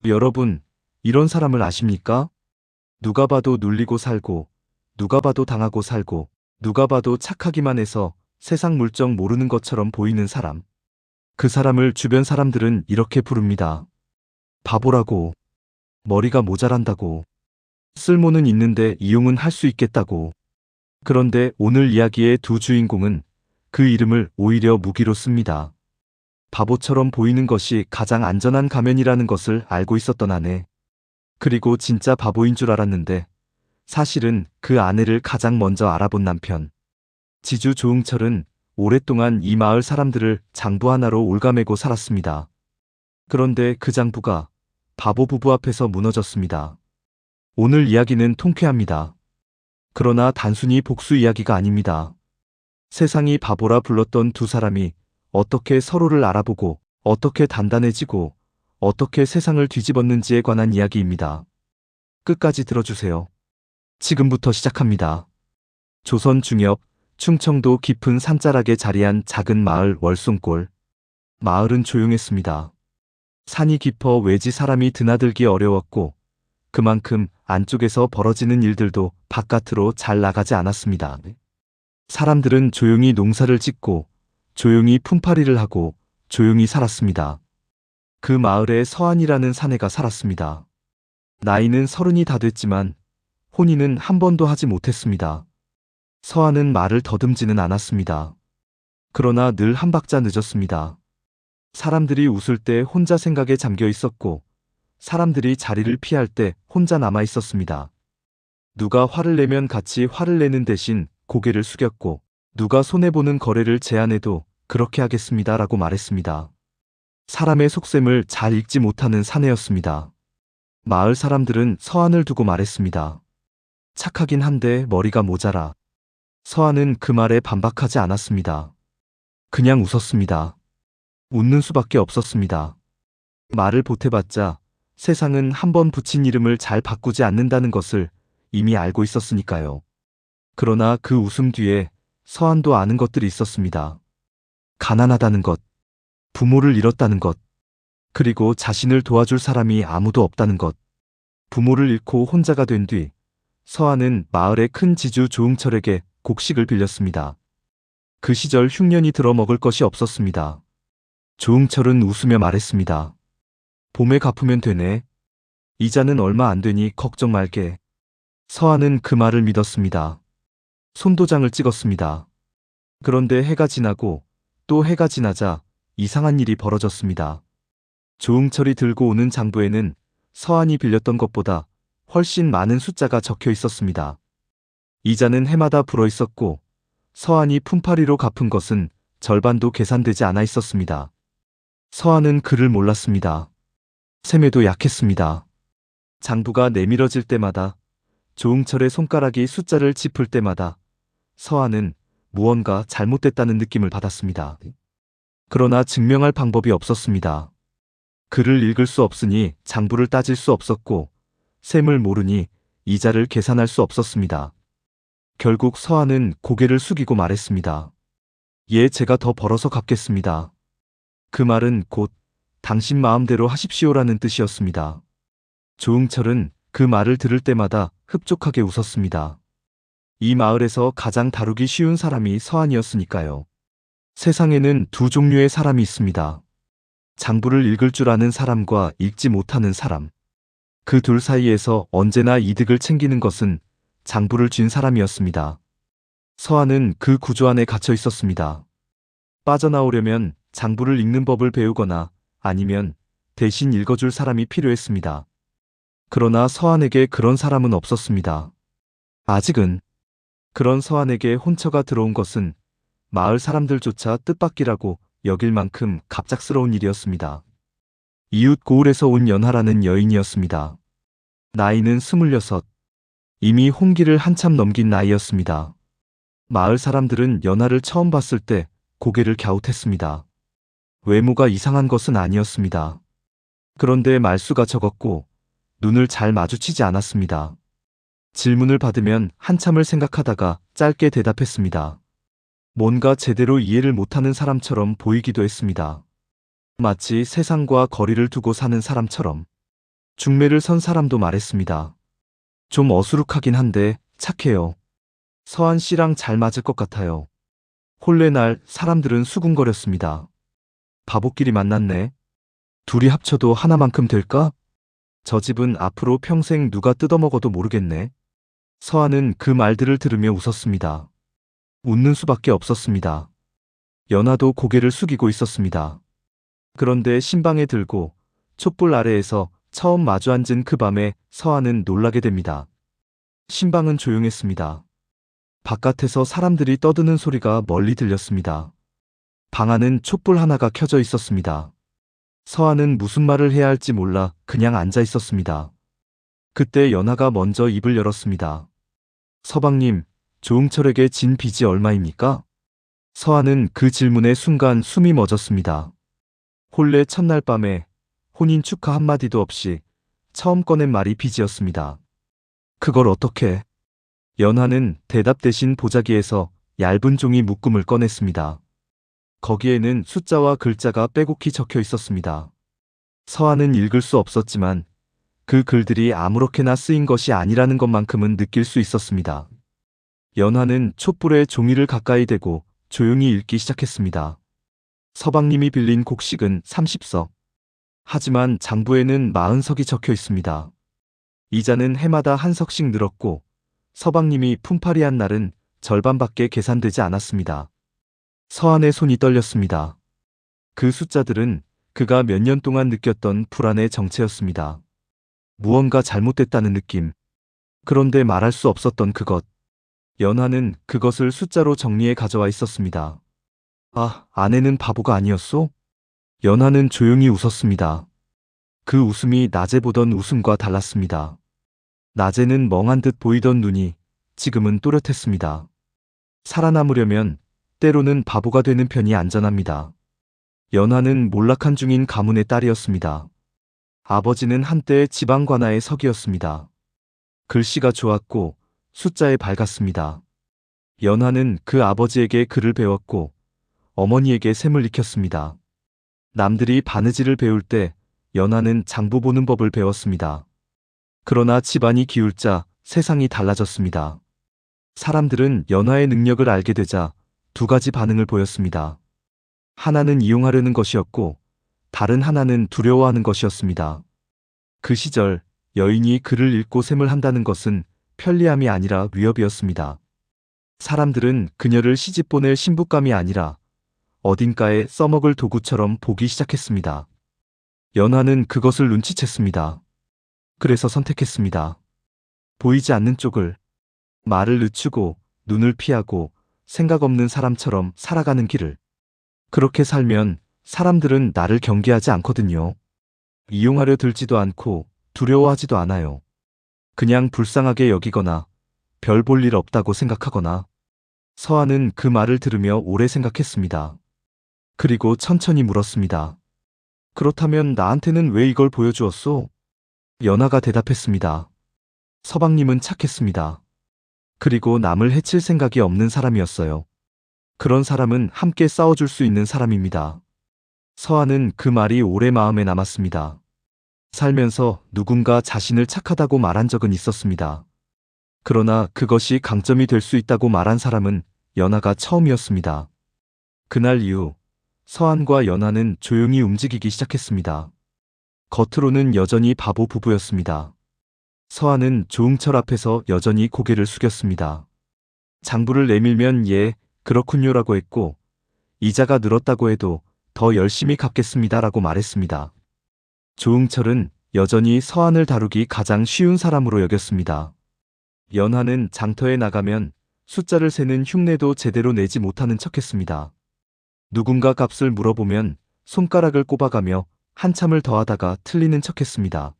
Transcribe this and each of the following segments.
여러분, 이런 사람을 아십니까? 누가 봐도 눌리고 살고, 누가 봐도 당하고 살고, 누가 봐도 착하기만 해서 세상 물정 모르는 것처럼 보이는 사람. 그 사람을 주변 사람들은 이렇게 부릅니다. 바보라고, 머리가 모자란다고, 쓸모는 있는데 이용은 할 수 있겠다고. 그런데 오늘 이야기의 두 주인공은 그 이름을 오히려 무기로 씁니다. 바보처럼 보이는 것이 가장 안전한 가면이라는 것을 알고 있었던 아내. 그리고 진짜 바보인 줄 알았는데 사실은 그 아내를 가장 먼저 알아본 남편. 지주 조응철은 오랫동안 이 마을 사람들을 장부 하나로 올가매고 살았습니다. 그런데 그 장부가 바보 부부 앞에서 무너졌습니다. 오늘 이야기는 통쾌합니다. 그러나 단순히 복수 이야기가 아닙니다. 세상이 바보라 불렀던 두 사람이 어떻게 서로를 알아보고 어떻게 단단해지고 어떻게 세상을 뒤집었는지에 관한 이야기입니다. 끝까지 들어주세요. 지금부터 시작합니다. 조선 중엽, 충청도 깊은 산자락에 자리한 작은 마을 월송골. 마을은 조용했습니다. 산이 깊어 외지 사람이 드나들기 어려웠고 그만큼 안쪽에서 벌어지는 일들도 바깥으로 잘 나가지 않았습니다. 사람들은 조용히 농사를 짓고 조용히 품팔이를 하고 조용히 살았습니다. 그 마을에 서한이라는 사내가 살았습니다. 나이는 30이 다 됐지만 혼인은 한 번도 하지 못했습니다. 서한은 말을 더듬지는 않았습니다. 그러나 늘 한 박자 늦었습니다. 사람들이 웃을 때 혼자 생각에 잠겨 있었고 사람들이 자리를 피할 때 혼자 남아 있었습니다. 누가 화를 내면 같이 화를 내는 대신 고개를 숙였고 누가 손해보는 거래를 제안해도 그렇게 하겠습니다라고 말했습니다. 사람의 속셈을 잘 읽지 못하는 사내였습니다. 마을 사람들은 서한을 두고 말했습니다. 착하긴 한데 머리가 모자라. 서한은 그 말에 반박하지 않았습니다. 그냥 웃었습니다. 웃는 수밖에 없었습니다. 말을 보태봤자 세상은 한 번 붙인 이름을 잘 바꾸지 않는다는 것을 이미 알고 있었으니까요. 그러나 그 웃음 뒤에 서한도 아는 것들이 있었습니다. 가난하다는 것, 부모를 잃었다는 것, 그리고 자신을 도와줄 사람이 아무도 없다는 것. 부모를 잃고 혼자가 된 뒤 서한은 마을의 큰 지주 조응철에게 곡식을 빌렸습니다. 그 시절 흉년이 들어 먹을 것이 없었습니다. 조응철은 웃으며 말했습니다. 봄에 갚으면 되네. 이자는 얼마 안 되니 걱정 말게. 서한은 그 말을 믿었습니다. 손도장을 찍었습니다. 그런데 해가 지나고 또 해가 지나자 이상한 일이 벌어졌습니다. 조응철이 들고 오는 장부에는 서한이 빌렸던 것보다 훨씬 많은 숫자가 적혀 있었습니다. 이자는 해마다 불어 있었고 서한이 품팔이로 갚은 것은 절반도 계산되지 않아 있었습니다. 서한은 그를 몰랐습니다. 셈에도 약했습니다. 장부가 내밀어질 때마다 조응철의 손가락이 숫자를 짚을 때마다 서한은 무언가 잘못됐다는 느낌을 받았습니다. 그러나 증명할 방법이 없었습니다. 글을 읽을 수 없으니 장부를 따질 수 없었고 셈을 모르니 이자를 계산할 수 없었습니다. 결국 서한은 고개를 숙이고 말했습니다. 예, 제가 더 벌어서 갚겠습니다. 그 말은 곧 당신 마음대로 하십시오라는 뜻이었습니다. 조응철은 그 말을 들을 때마다 흡족하게 웃었습니다. 이 마을에서 가장 다루기 쉬운 사람이 서한이었으니까요. 세상에는 두 종류의 사람이 있습니다. 장부를 읽을 줄 아는 사람과 읽지 못하는 사람. 그 둘 사이에서 언제나 이득을 챙기는 것은 장부를 쥔 사람이었습니다. 서한은 그 구조 안에 갇혀 있었습니다. 빠져나오려면 장부를 읽는 법을 배우거나 아니면 대신 읽어줄 사람이 필요했습니다. 그러나 서한에게 그런 사람은 없었습니다. 아직은. 그런 서한에게 혼처가 들어온 것은 마을 사람들조차 뜻밖이라고 여길 만큼 갑작스러운 일이었습니다. 이웃 고을에서 온 연하라는 여인이었습니다. 나이는 26. 이미 홍기를 한참 넘긴 나이였습니다. 마을 사람들은 연하를 처음 봤을 때 고개를 갸웃했습니다. 외모가 이상한 것은 아니었습니다. 그런데 말수가 적었고 눈을 잘 마주치지 않았습니다. 질문을 받으면 한참을 생각하다가 짧게 대답했습니다. 뭔가 제대로 이해를 못하는 사람처럼 보이기도 했습니다. 마치 세상과 거리를 두고 사는 사람처럼. 중매를 선 사람도 말했습니다. 좀 어수룩하긴 한데 착해요. 서한 씨랑 잘 맞을 것 같아요. 혼례 날 사람들은 수군거렸습니다. 바보끼리 만났네. 둘이 합쳐도 하나만큼 될까? 저 집은 앞으로 평생 누가 뜯어먹어도 모르겠네. 서한은 그 말들을 들으며 웃었습니다. 웃는 수밖에 없었습니다. 연하도 고개를 숙이고 있었습니다. 그런데 신방에 들고 촛불 아래에서 처음 마주 앉은 그 밤에 서한은 놀라게 됩니다. 신방은 조용했습니다. 바깥에서 사람들이 떠드는 소리가 멀리 들렸습니다. 방 안은 촛불 하나가 켜져 있었습니다. 서한은 무슨 말을 해야 할지 몰라 그냥 앉아 있었습니다. 그때 연하가 먼저 입을 열었습니다. 서방님, 조응철에게 진 빚이 얼마입니까? 서한은 그 질문에 순간 숨이 멎었습니다. 혼례 첫날 밤에 혼인 축하 한마디도 없이 처음 꺼낸 말이 빚이었습니다. 그걸 어떻게? 연하는 대답 대신 보자기에서 얇은 종이 묶음을 꺼냈습니다. 거기에는 숫자와 글자가 빼곡히 적혀 있었습니다. 서한은 읽을 수 없었지만 그 글들이 아무렇게나 쓰인 것이 아니라는 것만큼은 느낄 수 있었습니다. 연하는 촛불에 종이를 가까이 대고 조용히 읽기 시작했습니다. 서방님이 빌린 곡식은 30석. 하지만 장부에는 40석이 적혀 있습니다. 이자는 해마다 한 석씩 늘었고 서방님이 품팔이한 날은 절반밖에 계산되지 않았습니다. 서한의 손이 떨렸습니다. 그 숫자들은 그가 몇 년 동안 느꼈던 불안의 정체였습니다. 무언가 잘못됐다는 느낌. 그런데 말할 수 없었던 그것. 연하는 그것을 숫자로 정리해 가져와 있었습니다. 아, 아내는 바보가 아니었소? 연하는 조용히 웃었습니다. 그 웃음이 낮에 보던 웃음과 달랐습니다. 낮에는 멍한 듯 보이던 눈이 지금은 또렷했습니다. 살아남으려면 때로는 바보가 되는 편이 안전합니다. 연하는 몰락한 중인 가문의 딸이었습니다. 아버지는 한때 지방 관아의 석이었습니다. 글씨가 좋았고 숫자에 밝았습니다. 연하는 그 아버지에게 글을 배웠고 어머니에게 셈을 익혔습니다. 남들이 바느질을 배울 때 연하는 장부 보는 법을 배웠습니다. 그러나 집안이 기울자 세상이 달라졌습니다. 사람들은 연하의 능력을 알게 되자 두 가지 반응을 보였습니다. 하나는 이용하려는 것이었고 다른 하나는 두려워하는 것이었습니다. 그 시절 여인이 글을 읽고 셈을 한다는 것은 편리함이 아니라 위협이었습니다. 사람들은 그녀를 시집 보낼 신부감이 아니라 어딘가에 써먹을 도구처럼 보기 시작했습니다. 연하는 그것을 눈치챘습니다. 그래서 선택했습니다. 보이지 않는 쪽을. 말을 늦추고 눈을 피하고 생각 없는 사람처럼 살아가는 길을. 그렇게 살면 사람들은 나를 경계하지 않거든요. 이용하려 들지도 않고 두려워하지도 않아요. 그냥 불쌍하게 여기거나 별 볼 일 없다고 생각하거나. 서한은 그 말을 들으며 오래 생각했습니다. 그리고 천천히 물었습니다. 그렇다면 나한테는 왜 이걸 보여주었소? 연하가 대답했습니다. 서방님은 착했습니다. 그리고 남을 해칠 생각이 없는 사람이었어요. 그런 사람은 함께 싸워줄 수 있는 사람입니다. 서한은 그 말이 오래 마음에 남았습니다. 살면서 누군가 자신을 착하다고 말한 적은 있었습니다. 그러나 그것이 강점이 될 수 있다고 말한 사람은 연하가 처음이었습니다. 그날 이후 서한과 연하는 조용히 움직이기 시작했습니다. 겉으로는 여전히 바보 부부였습니다. 서한은 조응철 앞에서 여전히 고개를 숙였습니다. 장부를 내밀면 예, 그렇군요라고 했고 이자가 늘었다고 해도 더 열심히 갚겠습니다라고 말했습니다. 조응철은 여전히 서한을 다루기 가장 쉬운 사람으로 여겼습니다. 연하는 장터에 나가면 숫자를 세는 흉내도 제대로 내지 못하는 척했습니다. 누군가 값을 물어보면 손가락을 꼽아가며 한참을 더하다가 틀리는 척했습니다.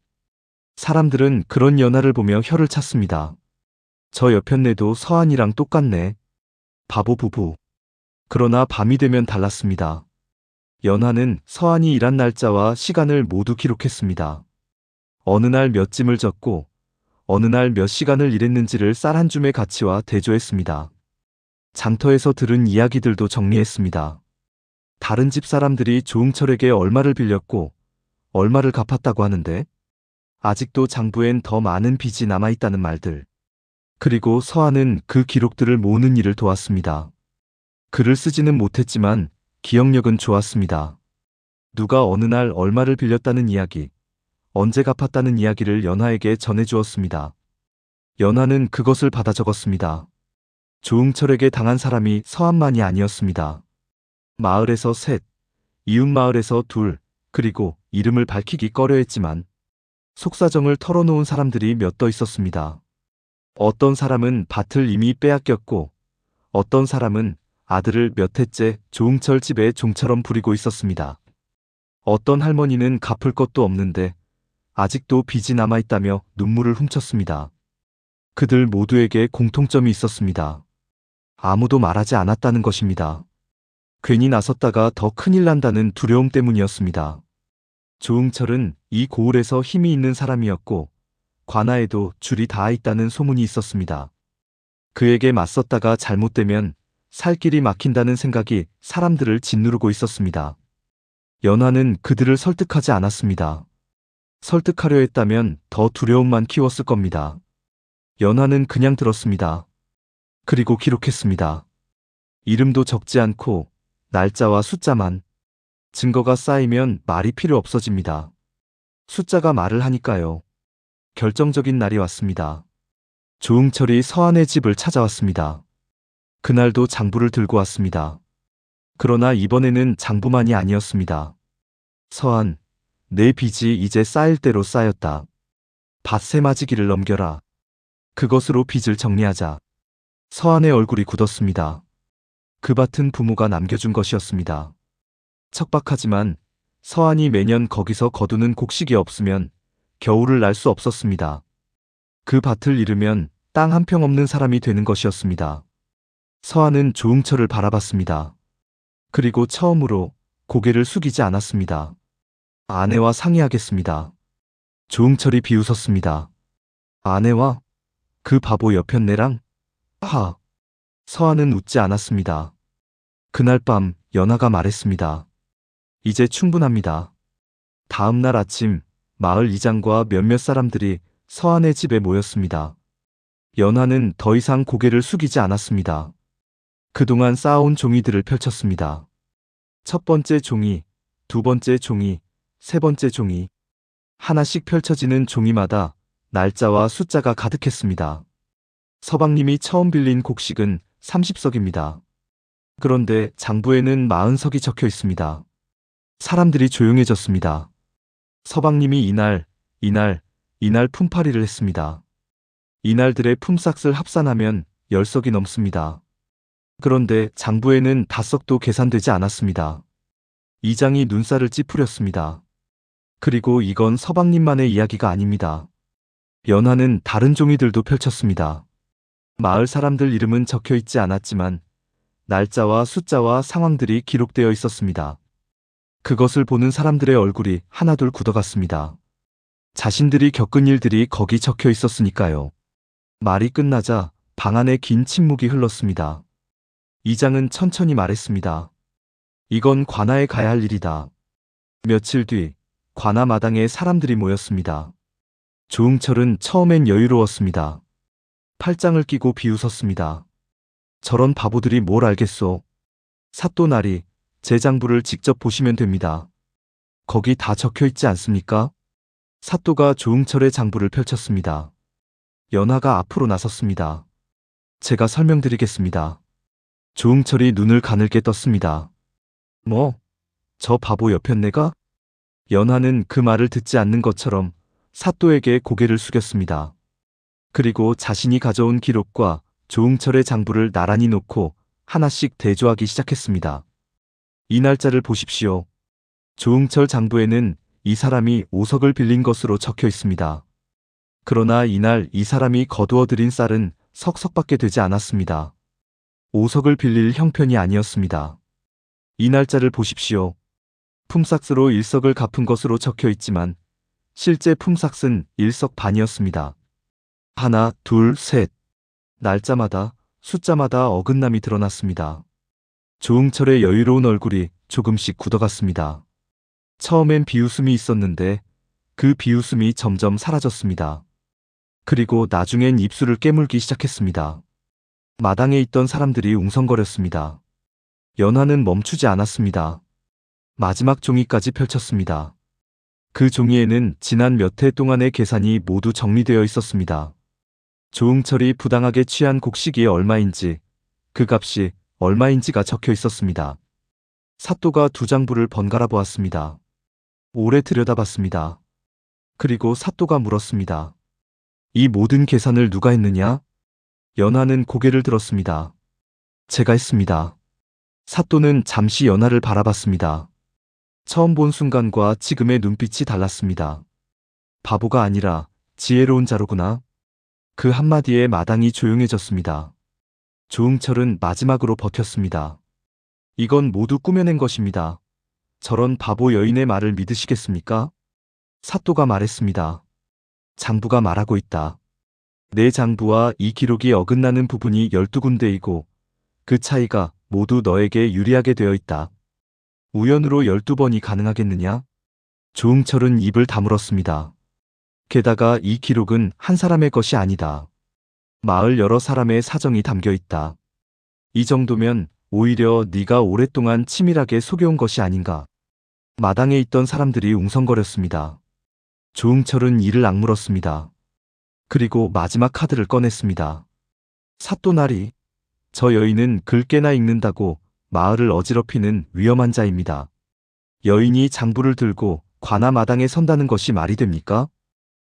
사람들은 그런 연하를 보며 혀를 찼습니다. 저 여편네도 서한이랑 똑같네. 바보 부부. 그러나 밤이 되면 달랐습니다. 연하는 서한이 일한 날짜와 시간을 모두 기록했습니다. 어느 날 몇 짐을 졌고 어느 날 몇 시간을 일했는지를 쌀 한 줌의 가치와 대조했습니다. 장터에서 들은 이야기들도 정리했습니다. 다른 집 사람들이 조응철에게 얼마를 빌렸고 얼마를 갚았다고 하는데 아직도 장부엔 더 많은 빚이 남아있다는 말들. 그리고 서한은 그 기록들을 모으는 일을 도왔습니다. 글을 쓰지는 못했지만 기억력은 좋았습니다. 누가 어느 날 얼마를 빌렸다는 이야기, 언제 갚았다는 이야기를 연화에게 전해주었습니다. 연화는 그것을 받아 적었습니다. 조응철에게 당한 사람이 서한만이 아니었습니다. 마을에서 셋, 이웃마을에서 둘, 그리고 이름을 밝히기 꺼려했지만 속사정을 털어놓은 사람들이 몇 더 있었습니다. 어떤 사람은 밭을 이미 빼앗겼고 어떤 사람은 아들을 몇 해째 조응철 집에 종처럼 부리고 있었습니다. 어떤 할머니는 갚을 것도 없는데 아직도 빚이 남아있다며 눈물을 훔쳤습니다. 그들 모두에게 공통점이 있었습니다. 아무도 말하지 않았다는 것입니다. 괜히 나섰다가 더 큰일 난다는 두려움 때문이었습니다. 조응철은 이 고을에서 힘이 있는 사람이었고 관아에도 줄이 닿아 있다는 소문이 있었습니다. 그에게 맞섰다가 잘못되면 살 길이 막힌다는 생각이 사람들을 짓누르고 있었습니다. 연화는 그들을 설득하지 않았습니다. 설득하려 했다면 더 두려움만 키웠을 겁니다. 연화는 그냥 들었습니다. 그리고 기록했습니다. 이름도 적지 않고 날짜와 숫자만. 증거가 쌓이면 말이 필요 없어집니다. 숫자가 말을 하니까요. 결정적인 날이 왔습니다. 조응철이 서한의 집을 찾아왔습니다. 그날도 장부를 들고 왔습니다. 그러나 이번에는 장부만이 아니었습니다. 서한, 내 빚이 이제 쌓일 대로 쌓였다. 밭새 맞이기를 넘겨라. 그것으로 빚을 정리하자. 서한의 얼굴이 굳었습니다. 그 밭은 부모가 남겨준 것이었습니다. 척박하지만 서한이 매년 거기서 거두는 곡식이 없으면 겨울을 날 수 없었습니다. 그 밭을 잃으면 땅 한 평 없는 사람이 되는 것이었습니다. 서한은 조응철을 바라봤습니다. 그리고 처음으로 고개를 숙이지 않았습니다. 아내와 상의하겠습니다. 조응철이 비웃었습니다. 아내와? 그 바보 여편네랑? 하. 서한은 웃지 않았습니다. 그날 밤 연화가 말했습니다. 이제 충분합니다. 다음 날 아침 마을 이장과 몇몇 사람들이 서한의 집에 모였습니다. 연화는 더 이상 고개를 숙이지 않았습니다. 그동안 쌓아온 종이들을 펼쳤습니다. 첫 번째 종이, 두 번째 종이, 세 번째 종이. 하나씩 펼쳐지는 종이마다 날짜와 숫자가 가득했습니다. 서방님이 처음 빌린 곡식은 30석입니다. 그런데 장부에는 40석이 적혀 있습니다. 사람들이 조용해졌습니다. 서방님이 이날 품팔이를 했습니다. 이날들의 품삯을 합산하면 10석이 넘습니다. 그런데 장부에는 5석도 계산되지 않았습니다. 이장이 눈살을 찌푸렸습니다. 그리고 이건 서방님만의 이야기가 아닙니다. 연화는 다른 종이들도 펼쳤습니다. 마을 사람들 이름은 적혀 있지 않았지만 날짜와 숫자와 상황들이 기록되어 있었습니다. 그것을 보는 사람들의 얼굴이 하나둘 굳어갔습니다. 자신들이 겪은 일들이 거기 적혀 있었으니까요. 말이 끝나자 방 안에 긴 침묵이 흘렀습니다. 이장은 천천히 말했습니다. 이건 관아에 가야 할 일이다. 며칠 뒤 관아 마당에 사람들이 모였습니다. 조응철은 처음엔 여유로웠습니다. 팔짱을 끼고 비웃었습니다. 저런 바보들이 뭘 알겠소. 사또나리, 제 장부를 직접 보시면 됩니다. 거기 다 적혀 있지 않습니까? 사또가 조응철의 장부를 펼쳤습니다. 연화가 앞으로 나섰습니다. 제가 설명드리겠습니다. 조응철이 눈을 가늘게 떴습니다. 뭐? 저 바보 여편네가? 연화는 그 말을 듣지 않는 것처럼 사또에게 고개를 숙였습니다. 그리고 자신이 가져온 기록과 조응철의 장부를 나란히 놓고 하나씩 대조하기 시작했습니다. 이 날짜를 보십시오. 조응철 장부에는 이 사람이 5석을 빌린 것으로 적혀 있습니다. 그러나 이날 이 사람이 거두어들인 쌀은 석석밖에 되지 않았습니다. 5석을 빌릴 형편이 아니었습니다. 이 날짜를 보십시오. 품삯으로 1석을 갚은 것으로 적혀 있지만 실제 품삯은 1석 반이었습니다. 하나, 둘, 셋. 날짜마다, 숫자마다 어긋남이 드러났습니다. 조응철의 여유로운 얼굴이 조금씩 굳어갔습니다. 처음엔 비웃음이 있었는데 그 비웃음이 점점 사라졌습니다. 그리고 나중엔 입술을 깨물기 시작했습니다. 마당에 있던 사람들이 웅성거렸습니다. 연화는 멈추지 않았습니다. 마지막 종이까지 펼쳤습니다. 그 종이에는 지난 몇 해 동안의 계산이 모두 정리되어 있었습니다. 조응철이 부당하게 취한 곡식이 얼마인지, 그 값이 얼마인지가 적혀 있었습니다. 사또가 두 장부를 번갈아 보았습니다. 오래 들여다봤습니다. 그리고 사또가 물었습니다. 이 모든 계산을 누가 했느냐? 연화는 고개를 들었습니다. 제가 했습니다. 사또는 잠시 연화를 바라봤습니다. 처음 본 순간과 지금의 눈빛이 달랐습니다. 바보가 아니라 지혜로운 자로구나. 그 한마디에 마당이 조용해졌습니다. 조응철은 마지막으로 버텼습니다. 이건 모두 꾸며낸 것입니다. 저런 바보 여인의 말을 믿으시겠습니까? 사또가 말했습니다. 장부가 말하고 있다. 내 장부와 이 기록이 어긋나는 부분이 12군데이고 그 차이가 모두 너에게 유리하게 되어 있다. 우연으로 12번이 가능하겠느냐? 조응철은 입을 다물었습니다. 게다가 이 기록은 한 사람의 것이 아니다. 마을 여러 사람의 사정이 담겨 있다. 이 정도면 오히려 네가 오랫동안 치밀하게 속여온 것이 아닌가. 마당에 있던 사람들이 웅성거렸습니다. 조응철은 이를 악물었습니다. 그리고 마지막 카드를 꺼냈습니다. 사또나리, 저 여인은 글깨나 읽는다고 마을을 어지럽히는 위험한 자입니다. 여인이 장부를 들고 관아 마당에 선다는 것이 말이 됩니까?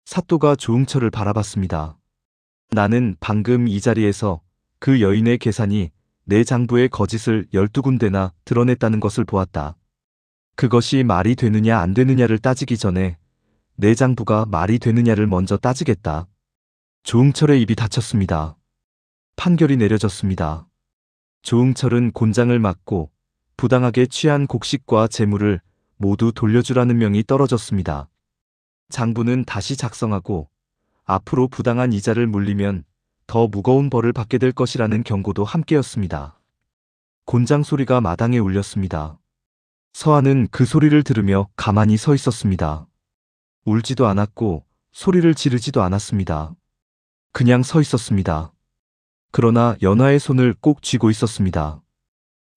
사또가 조응철을 바라봤습니다. 나는 방금 이 자리에서 그 여인의 계산이 내 장부의 거짓을 12군데나 드러냈다는 것을 보았다. 그것이 말이 되느냐 안 되느냐를 따지기 전에 내 장부가 말이 되느냐를 먼저 따지겠다. 조응철의 입이 닫혔습니다. 판결이 내려졌습니다. 조응철은 곤장을 맞고 부당하게 취한 곡식과 재물을 모두 돌려주라는 명이 떨어졌습니다. 장부는 다시 작성하고 앞으로 부당한 이자를 물리면 더 무거운 벌을 받게 될 것이라는 경고도 함께였습니다. 곤장 소리가 마당에 울렸습니다. 서한은 그 소리를 들으며 가만히 서 있었습니다. 울지도 않았고 소리를 지르지도 않았습니다. 그냥 서 있었습니다. 그러나 연화의 손을 꼭 쥐고 있었습니다.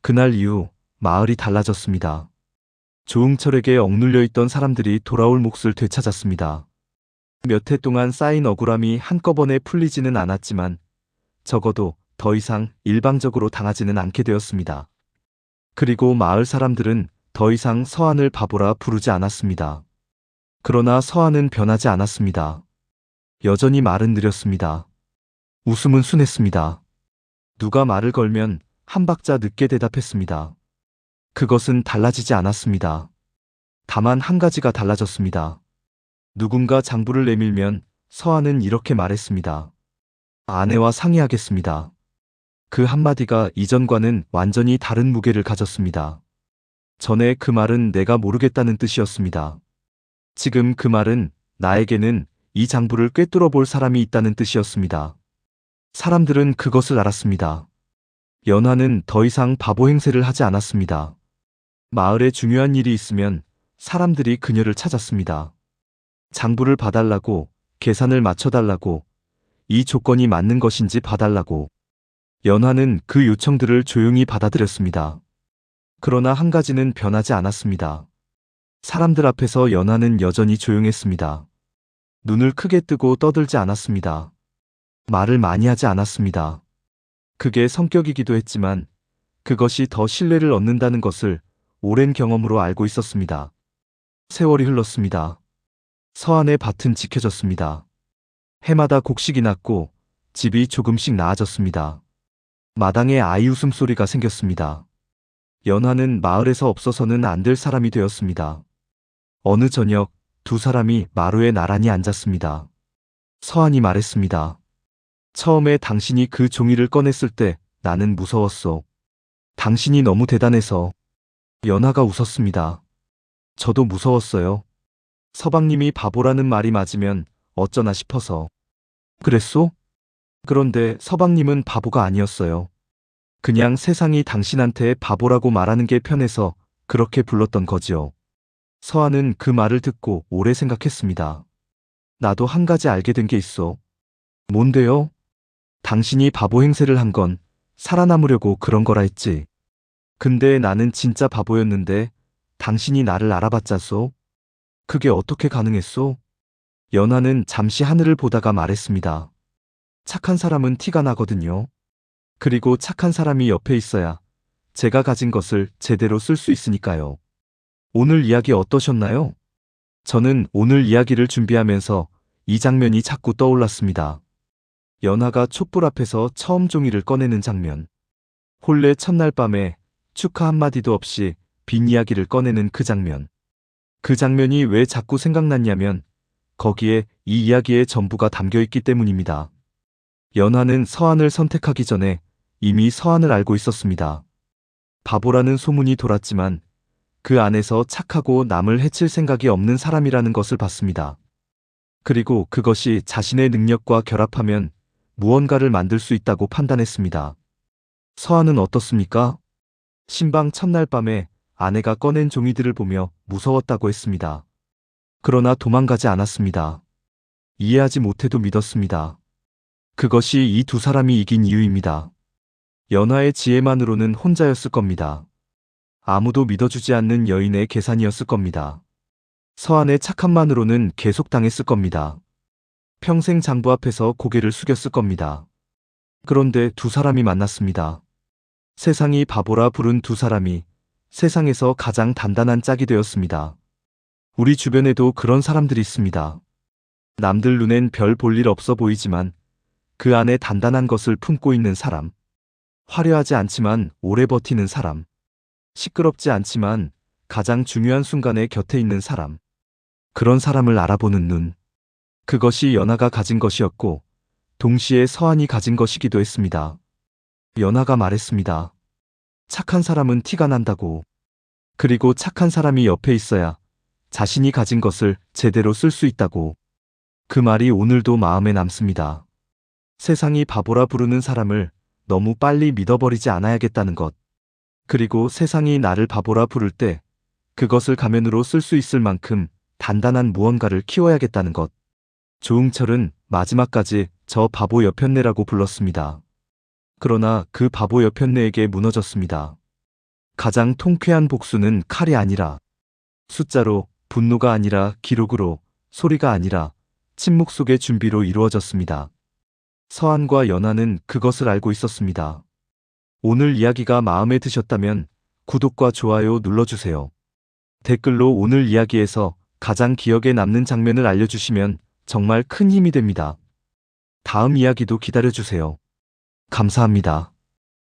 그날 이후 마을이 달라졌습니다. 조응철에게 억눌려 있던 사람들이 돌아올 몫을 되찾았습니다. 몇 해 동안 쌓인 억울함이 한꺼번에 풀리지는 않았지만 적어도 더 이상 일방적으로 당하지는 않게 되었습니다. 그리고 마을 사람들은 더 이상 서한을 바보라 부르지 않았습니다. 그러나 서한은 변하지 않았습니다. 여전히 말은 느렸습니다. 웃음은 순했습니다. 누가 말을 걸면 한 박자 늦게 대답했습니다. 그것은 달라지지 않았습니다. 다만 한 가지가 달라졌습니다. 누군가 장부를 내밀면 서한은 이렇게 말했습니다. 아내와 상의하겠습니다. 그 한마디가 이전과는 완전히 다른 무게를 가졌습니다. 전에 그 말은 내가 모르겠다는 뜻이었습니다. 지금 그 말은 나에게는 이 장부를 꿰뚫어 볼 사람이 있다는 뜻이었습니다. 사람들은 그것을 알았습니다. 연화는 더 이상 바보 행세를 하지 않았습니다. 마을에 중요한 일이 있으면 사람들이 그녀를 찾았습니다. 장부를 봐달라고, 계산을 맞춰달라고, 이 조건이 맞는 것인지 봐달라고. 연화는 그 요청들을 조용히 받아들였습니다. 그러나 한 가지는 변하지 않았습니다. 사람들 앞에서 연화는 여전히 조용했습니다. 눈을 크게 뜨고 떠들지 않았습니다. 말을 많이 하지 않았습니다. 그게 성격이기도 했지만 그것이 더 신뢰를 얻는다는 것을 오랜 경험으로 알고 있었습니다. 세월이 흘렀습니다. 서한의 밭은 지켜졌습니다. 해마다 곡식이 났고 집이 조금씩 나아졌습니다. 마당에 아이 웃음소리가 생겼습니다. 연화는 마을에서 없어서는 안 될 사람이 되었습니다. 어느 저녁 두 사람이 마루에 나란히 앉았습니다. 서한이 말했습니다. 처음에 당신이 그 종이를 꺼냈을 때 나는 무서웠어. 당신이 너무 대단해서. 연화가 웃었습니다. 저도 무서웠어요. 서방님이 바보라는 말이 맞으면 어쩌나 싶어서. 그랬소? 그런데 서방님은 바보가 아니었어요. 그냥 세상이 당신한테 바보라고 말하는 게 편해서 그렇게 불렀던 거지요. 서한은 그 말을 듣고 오래 생각했습니다. 나도 한 가지 알게 된 게 있어. 뭔데요? 당신이 바보 행세를 한 건 살아남으려고 그런 거라 했지. 근데 나는 진짜 바보였는데 당신이 나를 알아봤자소? 그게 어떻게 가능했소? 연하는 잠시 하늘을 보다가 말했습니다. 착한 사람은 티가 나거든요. 그리고 착한 사람이 옆에 있어야 제가 가진 것을 제대로 쓸 수 있으니까요. 오늘 이야기 어떠셨나요? 저는 오늘 이야기를 준비하면서 이 장면이 자꾸 떠올랐습니다. 연하가 촛불 앞에서 처음 종이를 꺼내는 장면. 혼례 첫날 밤에 축하 한마디도 없이 빈 이야기를 꺼내는 그 장면. 그 장면이 왜 자꾸 생각났냐면 거기에 이 이야기의 전부가 담겨 있기 때문입니다. 연하는 서한을 선택하기 전에 이미 서한을 알고 있었습니다. 바보라는 소문이 돌았지만 그 안에서 착하고 남을 해칠 생각이 없는 사람이라는 것을 봤습니다. 그리고 그것이 자신의 능력과 결합하면 무언가를 만들 수 있다고 판단했습니다. 서한은 어떻습니까? 신방 첫날 밤에 아내가 꺼낸 종이들을 보며 무서웠다고 했습니다. 그러나 도망가지 않았습니다. 이해하지 못해도 믿었습니다. 그것이 이 두 사람이 이긴 이유입니다. 연하의 지혜만으로는 혼자였을 겁니다. 아무도 믿어주지 않는 여인의 계산이었을 겁니다. 서한의 착함만으로는 계속 당했을 겁니다. 평생 장부 앞에서 고개를 숙였을 겁니다. 그런데 두 사람이 만났습니다. 세상이 바보라 부른 두 사람이 세상에서 가장 단단한 짝이 되었습니다. 우리 주변에도 그런 사람들이 있습니다. 남들 눈엔 별 볼 일 없어 보이지만 그 안에 단단한 것을 품고 있는 사람. 화려하지 않지만 오래 버티는 사람. 시끄럽지 않지만 가장 중요한 순간에 곁에 있는 사람. 그런 사람을 알아보는 눈. 그것이 연하가 가진 것이었고 동시에 서한이 가진 것이기도 했습니다. 연하가 말했습니다. 착한 사람은 티가 난다고. 그리고 착한 사람이 옆에 있어야 자신이 가진 것을 제대로 쓸 수 있다고. 그 말이 오늘도 마음에 남습니다. 세상이 바보라 부르는 사람을 너무 빨리 믿어버리지 않아야겠다는 것. 그리고 세상이 나를 바보라 부를 때 그것을 가면으로 쓸 수 있을 만큼 단단한 무언가를 키워야겠다는 것. 조응철은 마지막까지 저 바보 여편네라고 불렀습니다. 그러나 그 바보 여편네에게 무너졌습니다. 가장 통쾌한 복수는 칼이 아니라 숫자로, 분노가 아니라 기록으로, 소리가 아니라 침묵 속의 준비로 이루어졌습니다. 서한과 연하는 그것을 알고 있었습니다. 오늘 이야기가 마음에 드셨다면 구독과 좋아요 눌러주세요. 댓글로 오늘 이야기에서 가장 기억에 남는 장면을 알려주시면 정말 큰 힘이 됩니다. 다음 이야기도 기다려주세요. 감사합니다.